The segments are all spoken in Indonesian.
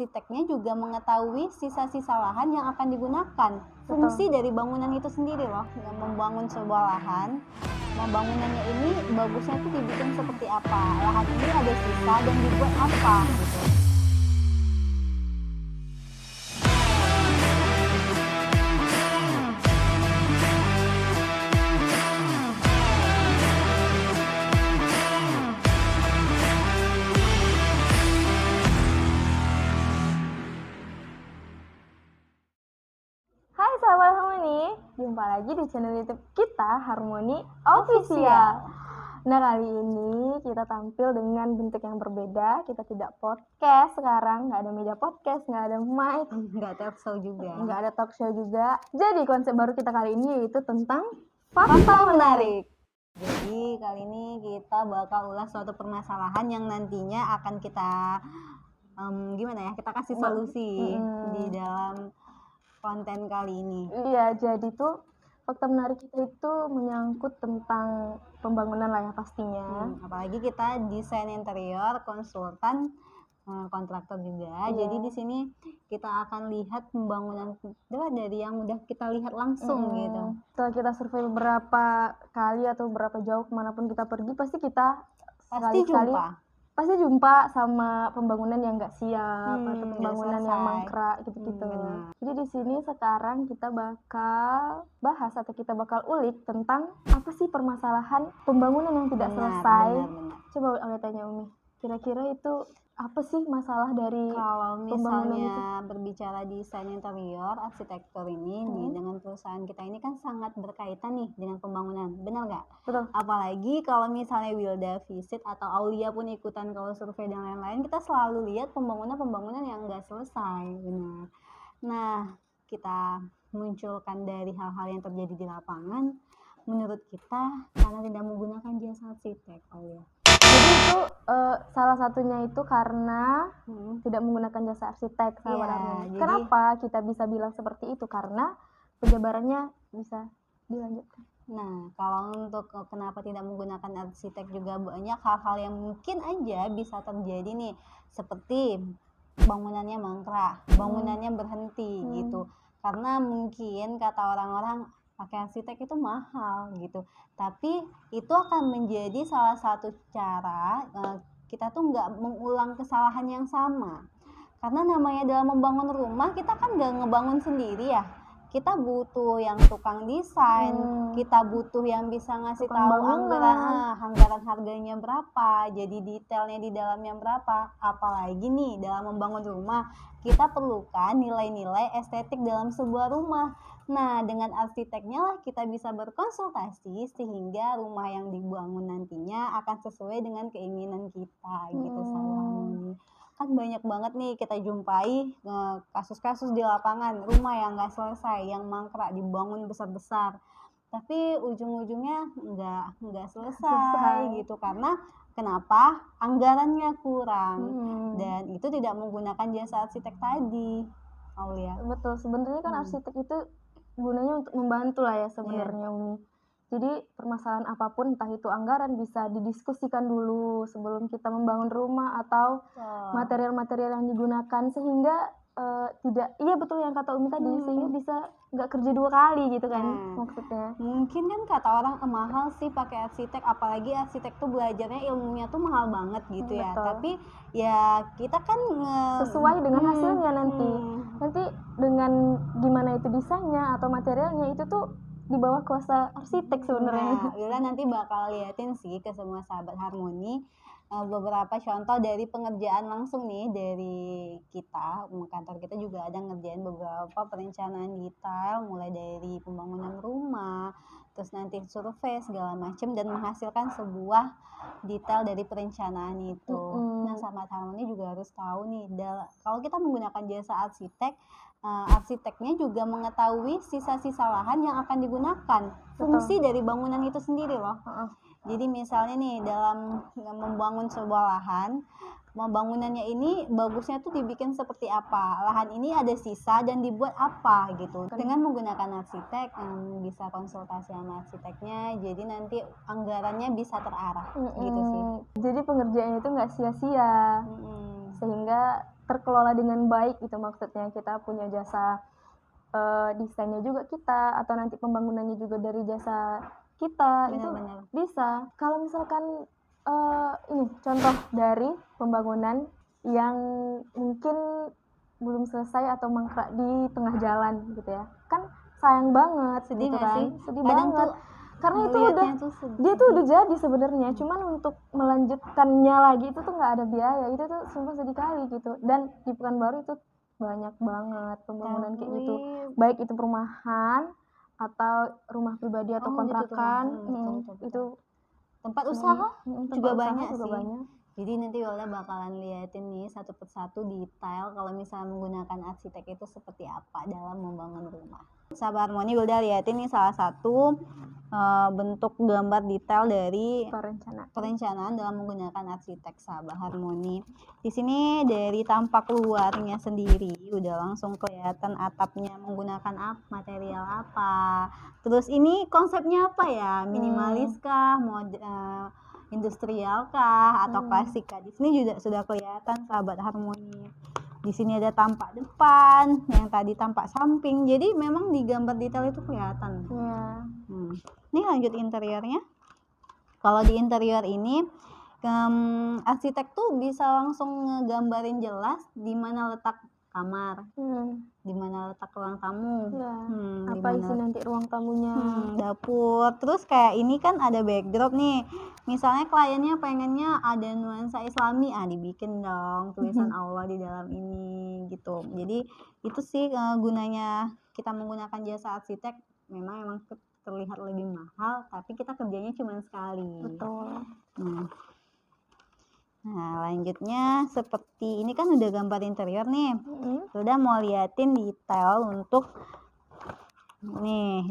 arsiteknya juga mengetahui sisa-sisa lahan yang akan digunakan. Fungsi dari bangunan itu sendiri loh, yang membangun sebuah lahan. Bangunannya ini bagusnya tuh dibikin seperti apa, lahan ini ada sisa dan dibuat apa gitu. Hai sahabat Harmoni, jumpa lagi di channel YouTube kita Harmoni Official. Nah, kali ini kita tampil dengan bentuk yang berbeda. Kita tidak podcast sekarang, nggak ada meja podcast, nggak ada mic, Nggak talk show juga. nggak ada talk show juga. Jadi konsep baru kita kali ini yaitu tentang fakta menarik. Jadi kali ini kita bakal ulas suatu permasalahan yang nantinya akan kita kita kasih solusi di dalam konten kali ini. Iya, jadi tuh fakta menarik kita itu menyangkut tentang pembangunan lah ya pastinya. Apalagi kita desain interior, konsultan, kontraktor juga. Iya. Jadi di sini kita akan lihat pembangunan dari yang udah kita lihat langsung gitu. Setelah kita survei beberapa kali atau beberapa jauh kemanapun kita pergi, pasti kita pasti jumpa sama pembangunan yang nggak siap atau pembangunan yang mangkrak gitu-gitu. Jadi di sini sekarang kita bakal bahas atau kita bakal ulik tentang apa sih permasalahan pembangunan yang tidak selesai. Coba Umi tanya Umi, kira-kira itu apa sih masalah dari Kalau pembangunan misalnya berbicara desain interior, arsitektur ini dengan perusahaan kita ini kan sangat berkaitan nih dengan pembangunan, benar nggak? Betul. Apalagi kalau misalnya Wilda visit atau Aulia pun ikutan kalau survei dan lain-lain, kita selalu lihat pembangunan yang nggak selesai, benar. Nah, kita munculkan dari hal-hal yang terjadi di lapangan, menurut kita karena tidak menggunakan jasa arsitek, Aulia. Jadi itu salah satunya itu karena tidak menggunakan jasa arsitek, sahabat Harmoni. Kenapa kita bisa bilang seperti itu? Karena penjabarannya bisa dilanjutkan. Nah, kalau untuk kenapa tidak menggunakan arsitek juga banyak hal-hal yang mungkin aja bisa terjadi nih, seperti bangunannya mangkrak, bangunannya berhenti gitu. Karena mungkin kata orang-orang pakai arsitek itu mahal gitu. Tapi itu akan menjadi salah satu cara kita tuh nggak mengulang kesalahan yang sama. Karena namanya dalam membangun rumah, kita kan nggak ngebangun sendiri ya. Kita butuh yang tukang desain, kita butuh yang bisa ngasih tahu anggaran harganya berapa, jadi detailnya di dalamnya berapa. Apalagi nih dalam membangun rumah, kita perlukan nilai-nilai estetik dalam sebuah rumah. Nah, dengan arsiteknya lah kita bisa berkonsultasi sehingga rumah yang dibangun nantinya akan sesuai dengan keinginan kita gitu sahabat. Kan banyak banget nih kita jumpai kasus-kasus di lapangan, rumah yang nggak selesai, yang mangkrak dibangun besar-besar, tapi ujung-ujungnya nggak selesai gitu. Karena kenapa? Anggarannya kurang dan itu tidak menggunakan jasa arsitek tadi, Aulia. Betul, sebenarnya kan arsitek itu gunanya untuk membantu lah ya sebenarnya Umi. Jadi permasalahan apapun, entah itu anggaran, bisa didiskusikan dulu sebelum kita membangun rumah atau material-material yang digunakan sehingga tidak, iya betul yang kata Umi tadi, sehingga bisa nggak kerja dua kali gitu kan maksudnya. Mungkin kan kata orang mahal sih pakai arsitek, apalagi arsitek tuh belajarnya ilmunya tuh mahal banget gitu ya. Tapi ya kita kan sesuai dengan hasilnya nanti dengan gimana itu desainnya atau materialnya itu tuh di bawah kuasa arsitek sebenarnya. Nah, Wilda nanti bakal liatin sih ke semua sahabat Harmoni beberapa contoh dari pengerjaan langsung nih dari kita. Kantor kita juga ada ngerjain beberapa perencanaan detail, mulai dari pembangunan rumah, terus nanti survei segala macam dan menghasilkan sebuah detail dari perencanaan itu. Nah, sahabat Harmoni juga harus tahu nih, kalau kita menggunakan jasa arsitek, arsiteknya juga mengetahui sisa-sisa lahan yang akan digunakan. Fungsi dari bangunan itu sendiri loh. Jadi misalnya nih dalam membangun sebuah lahan, bangunannya ini bagusnya tuh dibikin seperti apa, lahan ini ada sisa dan dibuat apa gitu. Dengan menggunakan arsitek, bisa konsultasi sama arsiteknya, jadi nanti anggarannya bisa terarah gitu sih. Jadi pengerjaannya itu nggak sia-sia, sehingga terkelola dengan baik gitu, maksudnya kita punya jasa desainnya juga kita, atau nanti pembangunannya juga dari jasa kita, itu Benar-benar. bisa. Kalau misalkan ini contoh dari pembangunan yang mungkin belum selesai atau mangkrak di tengah jalan gitu ya, kan sayang banget. Sedih gitu nggak kan sih? sedih Kadang banget tuh karena itu ngeliatnya udah tuh sedih. dia tuh udah jadi sebenarnya, cuman untuk melanjutkannya lagi itu tuh nggak ada biaya, itu tuh sumpah sedih kali gitu. Dan di Pekanbaru itu banyak banget pembangunan kayak gitu, baik itu perumahan atau rumah pribadi atau Oh, gitu tuh. kontrakan. Betul. Itu Tempat usaha tempat juga usaha banyak juga sih. banyak. Jadi nanti Yola bakalan liatin nih satu persatu detail kalau misalnya menggunakan arsitek itu seperti apa dalam membangun rumah. Sahabat Harmoni, Wilda liatin nih salah satu bentuk gambar detail dari perencanaan dalam menggunakan arsitek, sahabat Harmoni. Di sini dari tampak luarnya sendiri udah langsung kelihatan atapnya menggunakan material apa. Terus ini konsepnya apa ya? Minimalis kah? Industrial kah atau klasik kah? Di sini juga sudah kelihatan, sahabat Harmoni. Di sini ada tampak depan, yang tadi tampak samping. Jadi memang di gambar detail itu kelihatan. Ini lanjut interiornya. Kalau di interior ini arsitek tuh bisa langsung ngegambarin jelas di mana letak kamar, di mana letak ruang tamu, apa isi nanti ruang tamunya, dapur. Terus kayak ini kan ada backdrop nih, misalnya kliennya pengennya ada nuansa Islami, dibikin dong tulisan Allah di dalam ini gitu. Jadi itu sih gunanya kita menggunakan jasa arsitek. Memang terlihat lebih mahal, tapi kita kerjanya cuma sekali. Betul. Nah, lanjutnya seperti ini kan udah gambar interior nih. Udah mau liatin detail untuk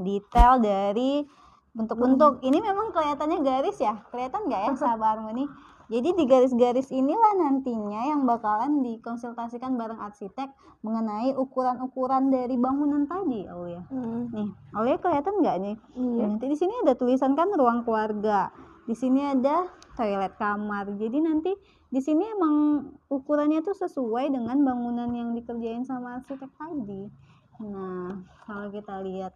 detail dari bentuk-bentuk. Ini memang kelihatannya garis ya. Kelihatan nggak ya, sahabat Harmoni? Jadi di garis-garis inilah nantinya yang bakalan dikonsultasikan bareng arsitek mengenai ukuran-ukuran dari bangunan tadi, Aulia. Nih, Aulia kelihatan nggak nih? Iya. Nanti di sini ada tulisan kan ruang keluarga. Di sini ada toilet kamar. Jadi nanti di sini emang ukurannya tuh sesuai dengan bangunan yang dikerjain sama arsitek tadi. Nah, kalau kita lihat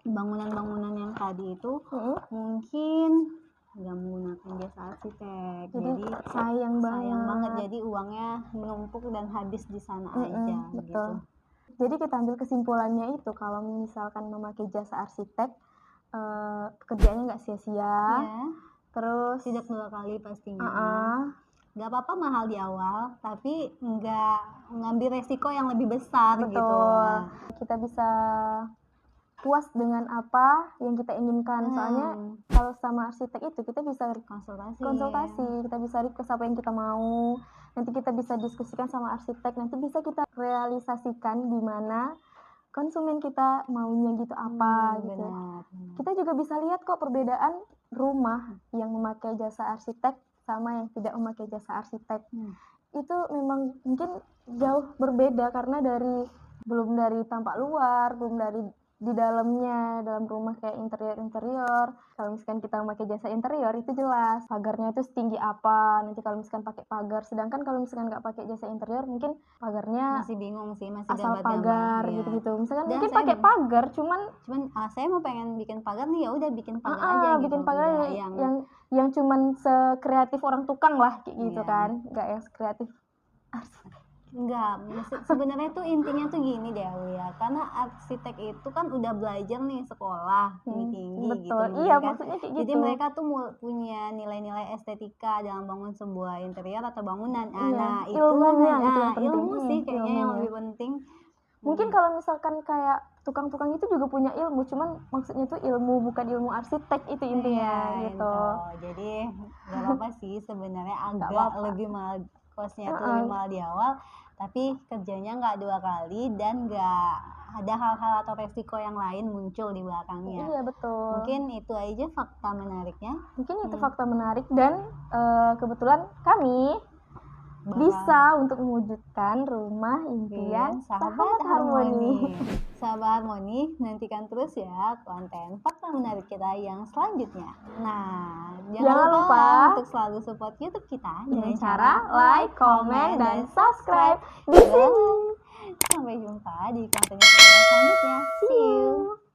bangunan-bangunan yang tadi itu mungkin nggak menggunakan jasa arsitek, jadi sayang banget. Jadi uangnya menumpuk dan habis di sana aja. Betul. Gitu. Jadi kita ambil kesimpulannya itu, kalau misalkan memakai jasa arsitek, pekerjaannya nggak sia-sia. Terus tidak 2 kali pastinya. Nggak apa-apa mahal di awal, tapi nggak ngambil resiko yang lebih besar. Betul. Gitu. Kita bisa puas dengan apa yang kita inginkan. Soalnya kalau sama arsitek itu kita bisa konsultasi, kita bisa request apa yang kita mau. Nanti kita bisa diskusikan sama arsitek, nanti bisa kita realisasikan di mana konsumen kita maunya gitu apa gitu. Benar. Kita juga bisa lihat kok perbedaan rumah yang memakai jasa arsitek sama yang tidak memakai jasa arsitek. Itu memang mungkin jauh berbeda karena belum dari tampak luar, belum dari di dalamnya, dalam rumah kayak interior. Kalau misalkan kita memakai jasa interior itu jelas pagarnya itu setinggi apa, nanti kalau misalkan pakai pagar. Sedangkan kalau misalkan nggak pakai jasa interior mungkin pagarnya masih bingung sih, masih asal gambar-gambar pagar ya. gitu-gitu. Misalkan Dan mungkin pakai pagar cuman saya mau pengen bikin pagar nih, ya udah bikin pagar aja gitu. Bikin pagar yang cuman sekreatif orang tukang lah kayak gitu kan, nggak yang sekreatif Enggak, sebenarnya tuh intinya tuh gini deh, ya. Karena arsitek itu kan udah belajar nih sekolah tinggi-tinggi gitu. Iya, maksudnya kayak gitu. Jadi mereka tuh punya nilai-nilai estetika dalam bangun sebuah interior atau bangunan. Nah, ilmu sih kayaknya yang lebih penting. Mungkin kalau misalkan kayak tukang-tukang itu juga punya ilmu, cuman maksudnya tuh ilmu bukan ilmu arsitek itu intinya gitu. Jadi nggak apa-apa sih sebenarnya, agak lebih mahal kosnya tuh lebih mahal di awal, tapi kerjanya nggak 2 kali dan nggak ada hal-hal atau resiko yang lain muncul di belakangnya. Iya, betul. Mungkin itu aja fakta menariknya. Mungkin itu fakta menarik, dan kebetulan kami bisa untuk mewujudkan rumah impian sahabat harmoni. Sahabat Harmoni, nantikan terus ya konten fakta menarik kita yang selanjutnya. Nah, jangan lupa untuk selalu support YouTube kita dengan cara like, komen, dan subscribe di sini. Sampai jumpa di konten kita selanjutnya. See you.